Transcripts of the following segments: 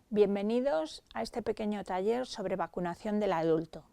Bienvenidos a este pequeño taller sobre vacunación del adulto.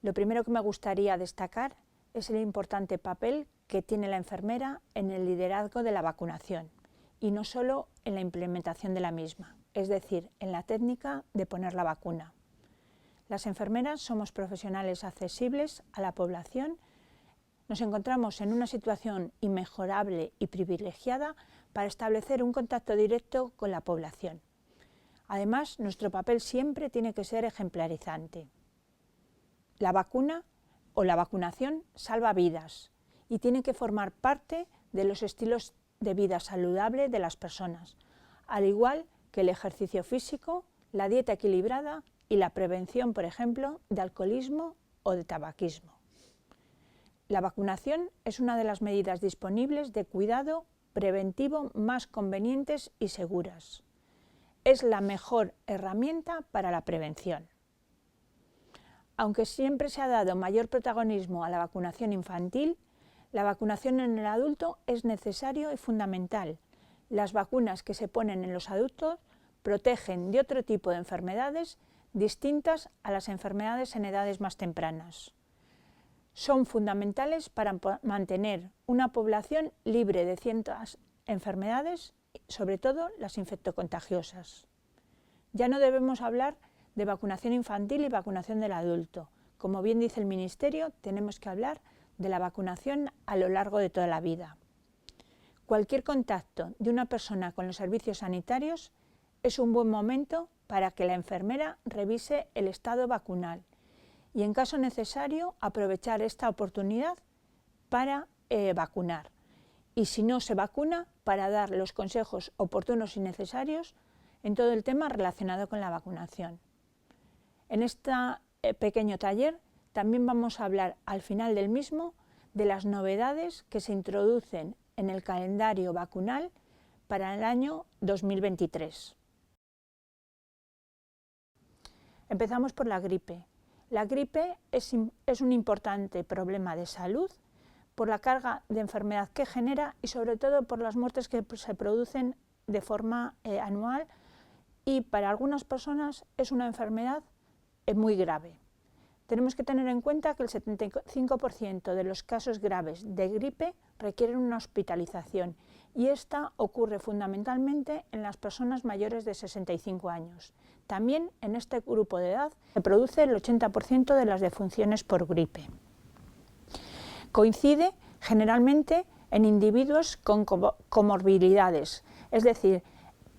Lo primero que me gustaría destacar es el importante papel que tiene la enfermera en el liderazgo de la vacunación y no solo en la implementación de la misma, es decir, en la técnica de poner la vacuna. Las enfermeras somos profesionales accesibles a la población. Nos encontramos en una situación inmejorable y privilegiada para establecer un contacto directo con la población. Además, nuestro papel siempre tiene que ser ejemplarizante. La vacuna o la vacunación salva vidas y tiene que formar parte de los estilos de vida saludable de las personas, al igual que el ejercicio físico, la dieta equilibrada y la prevención, por ejemplo, de alcoholismo o de tabaquismo. La vacunación es una de las medidas disponibles de cuidado preventivo más convenientes y seguras. Es la mejor herramienta para la prevención. Aunque siempre se ha dado mayor protagonismo a la vacunación infantil, la vacunación en el adulto es necesario y fundamental. Las vacunas que se ponen en los adultos protegen de otro tipo de enfermedades distintas a las enfermedades en edades más tempranas. Son fundamentales para mantener una población libre de ciertas enfermedades, sobre todo las infectocontagiosas. Ya no debemos hablar de vacunación infantil y vacunación del adulto. Como bien dice el Ministerio, tenemos que hablar de la vacunación a lo largo de toda la vida. Cualquier contacto de una persona con los servicios sanitarios es un buen momento para que la enfermera revise el estado vacunal y, en caso necesario, aprovechar esta oportunidad para vacunar. Y si no se vacuna, para dar los consejos oportunos y necesarios en todo el tema relacionado con la vacunación. En este pequeño taller también vamos a hablar al final del mismo de las novedades que se introducen en el calendario vacunal para el año 2023. Empezamos por la gripe. La gripe es un importante problema de salud por la carga de enfermedad que genera y sobre todo por las muertes que se producen de forma anual, y para algunas personas es una enfermedad muy grave. Tenemos que tener en cuenta que el 75% de los casos graves de gripe requieren una hospitalización y esta ocurre fundamentalmente en las personas mayores de 65 años. También en este grupo de edad se produce el 80% de las defunciones por gripe. Coincide generalmente en individuos con comorbilidades, es decir,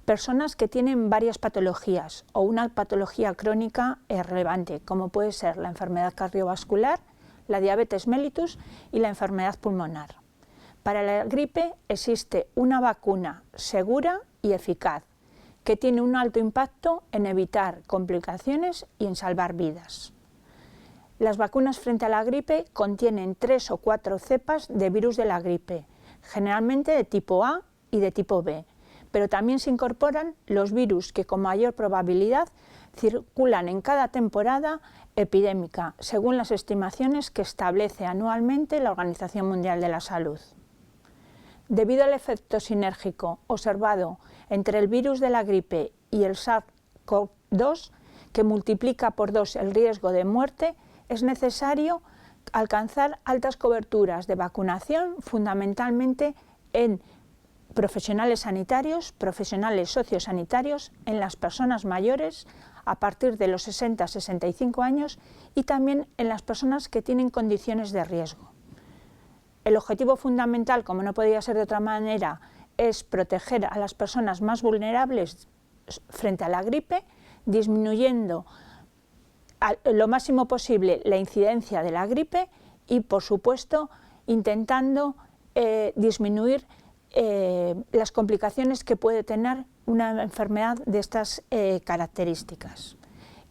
personas que tienen varias patologías o una patología crónica relevante, como puede ser la enfermedad cardiovascular, la diabetes mellitus y la enfermedad pulmonar. Para la gripe existe una vacuna segura y eficaz, que tiene un alto impacto en evitar complicaciones y en salvar vidas. Las vacunas frente a la gripe contienen 3 o 4 cepas de virus de la gripe, generalmente de tipo A y de tipo B, pero también se incorporan los virus que con mayor probabilidad circulan en cada temporada epidémica, según las estimaciones que establece anualmente la Organización Mundial de la Salud. Debido al efecto sinérgico observado entre el virus de la gripe y el SARS-CoV-2, que multiplica por 2 el riesgo de muerte, es necesario alcanzar altas coberturas de vacunación, fundamentalmente en profesionales sanitarios, profesionales sociosanitarios, en las personas mayores a partir de los 60-65 años y también en las personas que tienen condiciones de riesgo. El objetivo fundamental, como no podía ser de otra manera, es proteger a las personas más vulnerables frente a la gripe, disminuyendo lo máximo posible la incidencia de la gripe y, por supuesto, intentando disminuir las complicaciones que puede tener una enfermedad de estas características.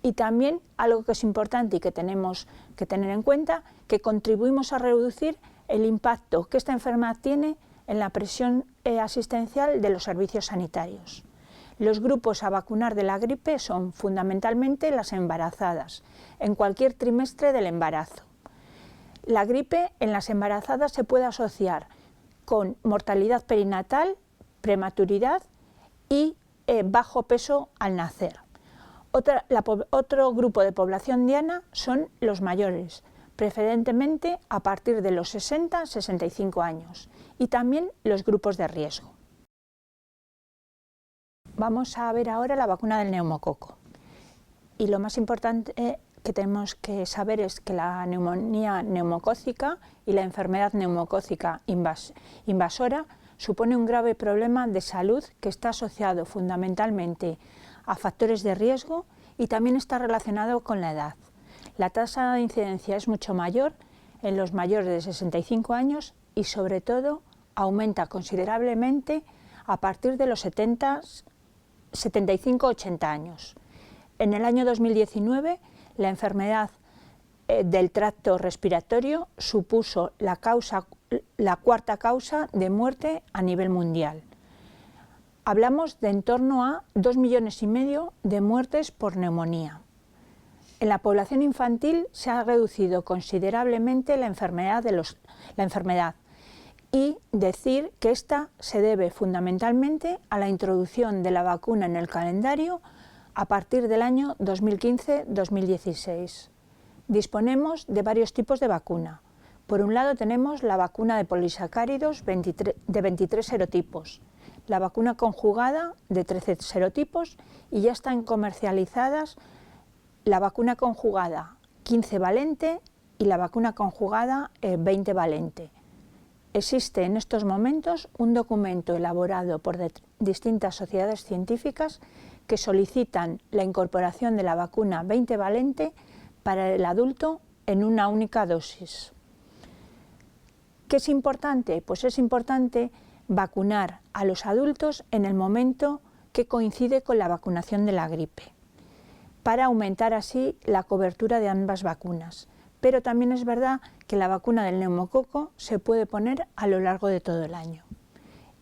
Y también algo que es importante y que tenemos que tener en cuenta, que contribuimos a reducir el impacto que esta enfermedad tiene en la presión asistencial de los servicios sanitarios. Los grupos a vacunar de la gripe son fundamentalmente las embarazadas, en cualquier trimestre del embarazo. La gripe en las embarazadas se puede asociar con mortalidad perinatal, prematuridad y bajo peso al nacer. Otro grupo de población diana son los mayores, preferentemente a partir de los 60-65 años, y también los grupos de riesgo. Vamos a ver ahora la vacuna del neumococo. Y lo más importante que tenemos que saber es que la neumonía neumocócica y la enfermedad neumocócica invasora supone un grave problema de salud que está asociado fundamentalmente a factores de riesgo y también está relacionado con la edad. La tasa de incidencia es mucho mayor en los mayores de 65 años y sobre todo aumenta considerablemente a partir de los 75-80 años. En el año 2019 la enfermedad del tracto respiratorio supuso la cuarta causa de muerte a nivel mundial. Hablamos de en torno a 2,5 millones de muertes por neumonía. En la población infantil se ha reducido considerablemente la enfermedad y decir que esta se debe fundamentalmente a la introducción de la vacuna en el calendario a partir del año 2015-2016. Disponemos de varios tipos de vacuna. Por un lado tenemos la vacuna de polisacáridos de 23 serotipos, la vacuna conjugada de 13 serotipos y ya están comercializadas la vacuna conjugada 15 valente y la vacuna conjugada 20 valente. Existe en estos momentos un documento elaborado por distintas sociedades científicas que solicitan la incorporación de la vacuna 20 valente para el adulto en una única dosis. ¿Qué es importante? Pues es importante vacunar a los adultos en el momento que coincide con la vacunación de la gripe, para aumentar así la cobertura de ambas vacunas. Pero también es verdad que la vacuna del neumococo se puede poner a lo largo de todo el año.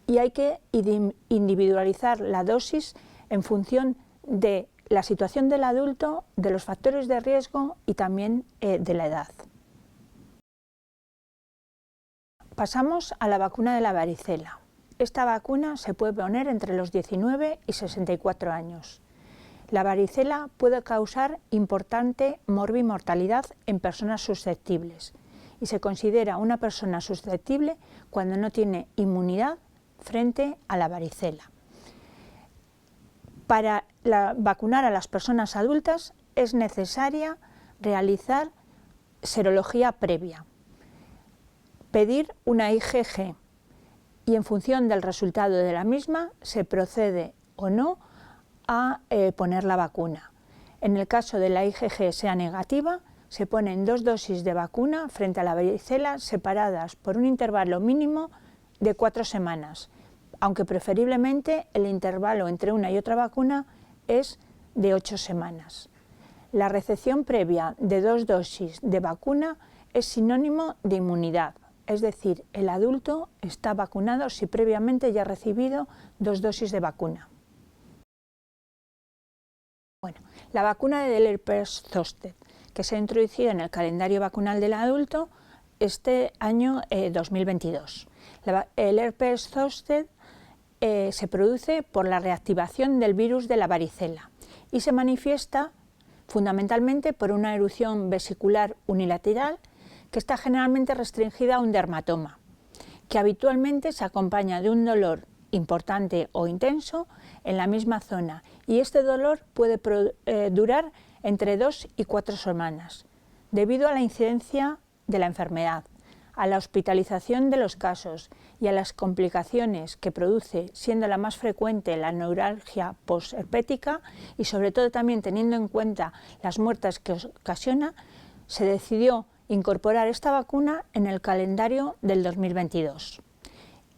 Y hay que individualizar la dosis en función de la situación del adulto, de los factores de riesgo y también de la edad. Pasamos a la vacuna de la varicela. Esta vacuna se puede poner entre los 19 y 64 años. La varicela puede causar importante morbimortalidad en personas susceptibles y se considera una persona susceptible cuando no tiene inmunidad frente a la varicela. Para vacunar a las personas adultas es necesaria realizar serología previa, pedir una IgG y en función del resultado de la misma se procede o no a poner la vacuna. En el caso de la IgG sea negativa, se ponen 2 dosis de vacuna frente a la varicela separadas por un intervalo mínimo de 4 semanas, aunque preferiblemente el intervalo entre una y otra vacuna es de 8 semanas. La recepción previa de 2 dosis de vacuna es sinónimo de inmunidad, es decir, el adulto está vacunado si previamente ya ha recibido 2 dosis de vacuna. Bueno, la vacuna del herpes zóster, que se ha introducido en el calendario vacunal del adulto este año 2022. El herpes zóster se produce por la reactivación del virus de la varicela y se manifiesta fundamentalmente por una erupción vesicular unilateral que está generalmente restringida a un dermatoma, que habitualmente se acompaña de un dolor importante o intenso en la misma zona, y este dolor puede durar entre 2 y 4 semanas, debido a la incidencia de la enfermedad, a la hospitalización de los casos y a las complicaciones que produce, siendo la más frecuente la neuralgia posherpética y sobre todo también teniendo en cuenta las muertes que ocasiona, se decidió incorporar esta vacuna en el calendario del 2022.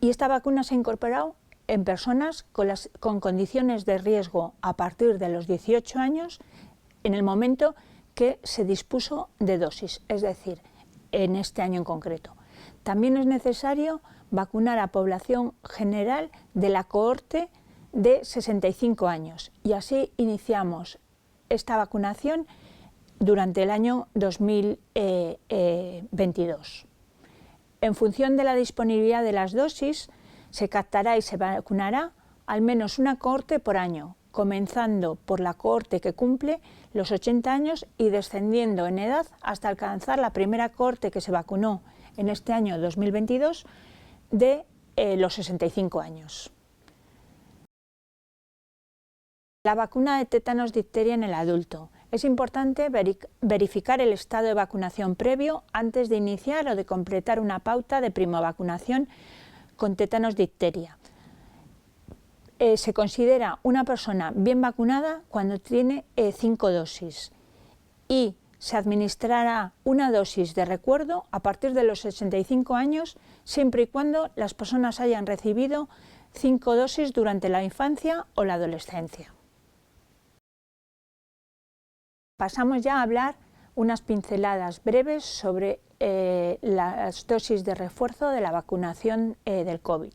Y esta vacuna se ha incorporado en personas con condiciones de riesgo a partir de los 18 años en el momento que se dispuso de dosis, es decir, en este año en concreto. También es necesario vacunar a población general de la cohorte de 65 años y así iniciamos esta vacunación durante el año 2022. En función de la disponibilidad de las dosis, se captará y se vacunará al menos una cohorte por año, comenzando por la cohorte que cumple los 80 años y descendiendo en edad hasta alcanzar la primera cohorte que se vacunó en este año 2022 de los 65 años. La vacuna de tétanos difteria en el adulto. Es importante verificar el estado de vacunación previo antes de iniciar o de completar una pauta de primovacunación con tétanos difteria. Se considera una persona bien vacunada cuando tiene 5 dosis y se administrará una dosis de recuerdo a partir de los 65 años, siempre y cuando las personas hayan recibido 5 dosis durante la infancia o la adolescencia. Pasamos ya a hablar unas pinceladas breves sobre las dosis de refuerzo de la vacunación del COVID.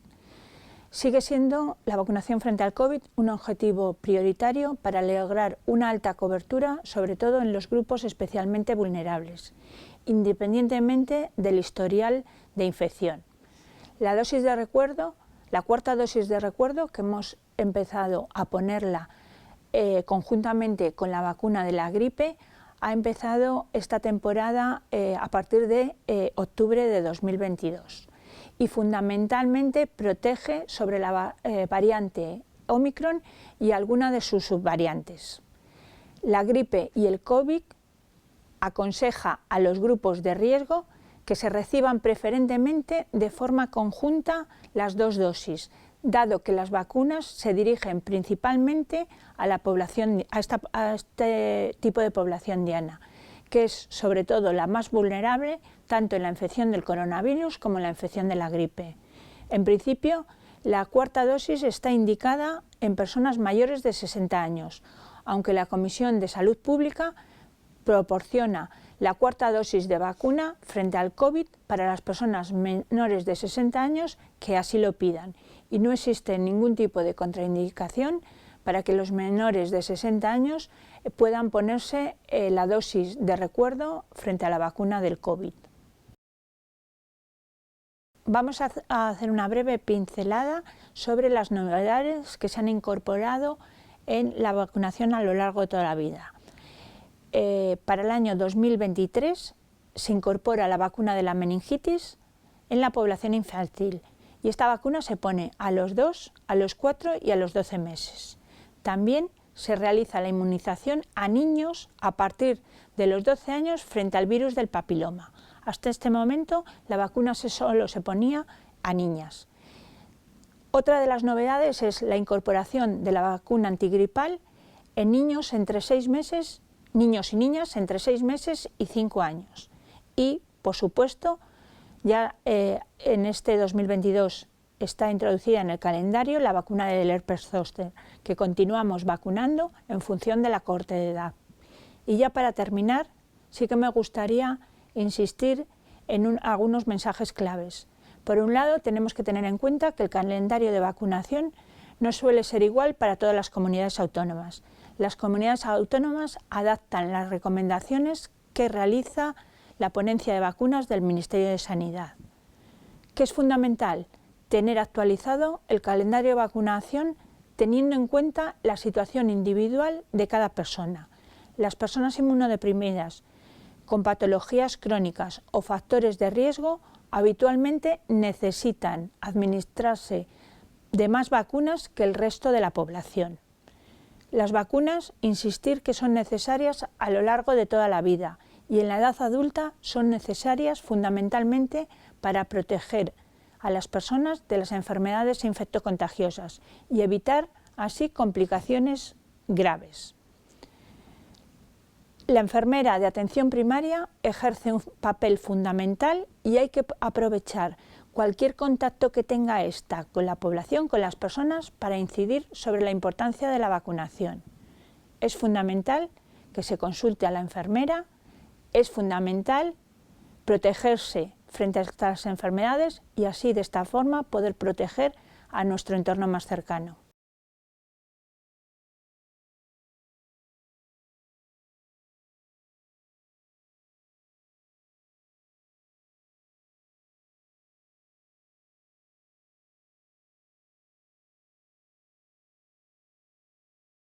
Sigue siendo la vacunación frente al COVID un objetivo prioritario para lograr una alta cobertura, sobre todo en los grupos especialmente vulnerables, independientemente del historial de infección. La dosis de recuerdo, la cuarta dosis de recuerdo, que hemos empezado a ponerla conjuntamente con la vacuna de la gripe, ha empezado esta temporada a partir de octubre de 2022 y fundamentalmente protege sobre la variante Omicron y alguna de sus subvariantes. La gripe y el COVID aconseja a los grupos de riesgo que se reciban preferentemente de forma conjunta las dos dosis, dado que las vacunas se dirigen principalmente a la población, a este tipo de población diana, que es sobre todo la más vulnerable tanto en la infección del coronavirus como en la infección de la gripe. En principio, la cuarta dosis está indicada en personas mayores de 60 años, aunque la Comisión de Salud Pública proporciona la cuarta dosis de vacuna frente al COVID para las personas menores de 60 años que así lo pidan, y no existe ningún tipo de contraindicación para que los menores de 60 años puedan ponerse la dosis de recuerdo frente a la vacuna del COVID. Vamos a hacer una breve pincelada sobre las novedades que se han incorporado en la vacunación a lo largo de toda la vida. Para el año 2023 se incorpora la vacuna de la meningitis en la población infantil y esta vacuna se pone a los 2, a los 4 y a los 12 meses. También se realiza la inmunización a niños a partir de los 12 años frente al virus del papiloma. Hasta este momento la vacuna solo se ponía a niñas. Otra de las novedades es la incorporación de la vacuna antigripal en niños entre 6 meses, niños y niñas entre 6 meses y 5 años. Y, por supuesto, ya en este 2022 está introducida en el calendario la vacuna del herpes zóster, que continuamos vacunando en función de la cohorte de edad. Y ya para terminar, sí que me gustaría insistir en algunos mensajes claves. Por un lado, tenemos que tener en cuenta que el calendario de vacunación no suele ser igual para todas las comunidades autónomas. Las comunidades autónomas adaptan las recomendaciones que realiza la ponencia de vacunas del Ministerio de Sanidad. ¿Qué es fundamental? Tener actualizado el calendario de vacunación teniendo en cuenta la situación individual de cada persona. Las personas inmunodeprimidas con patologías crónicas o factores de riesgo habitualmente necesitan administrarse de más vacunas que el resto de la población. Las vacunas, insistir que son necesarias a lo largo de toda la vida y en la edad adulta son necesarias fundamentalmente para proteger a las personas de las enfermedades infectocontagiosas y evitar así complicaciones graves. La enfermera de atención primaria ejerce un papel fundamental y hay que aprovechar cualquier contacto que tenga ésta con la población, con las personas, para incidir sobre la importancia de la vacunación. Es fundamental que se consulte a la enfermera, es fundamental protegerse frente a estas enfermedades y así de esta forma poder proteger a nuestro entorno más cercano.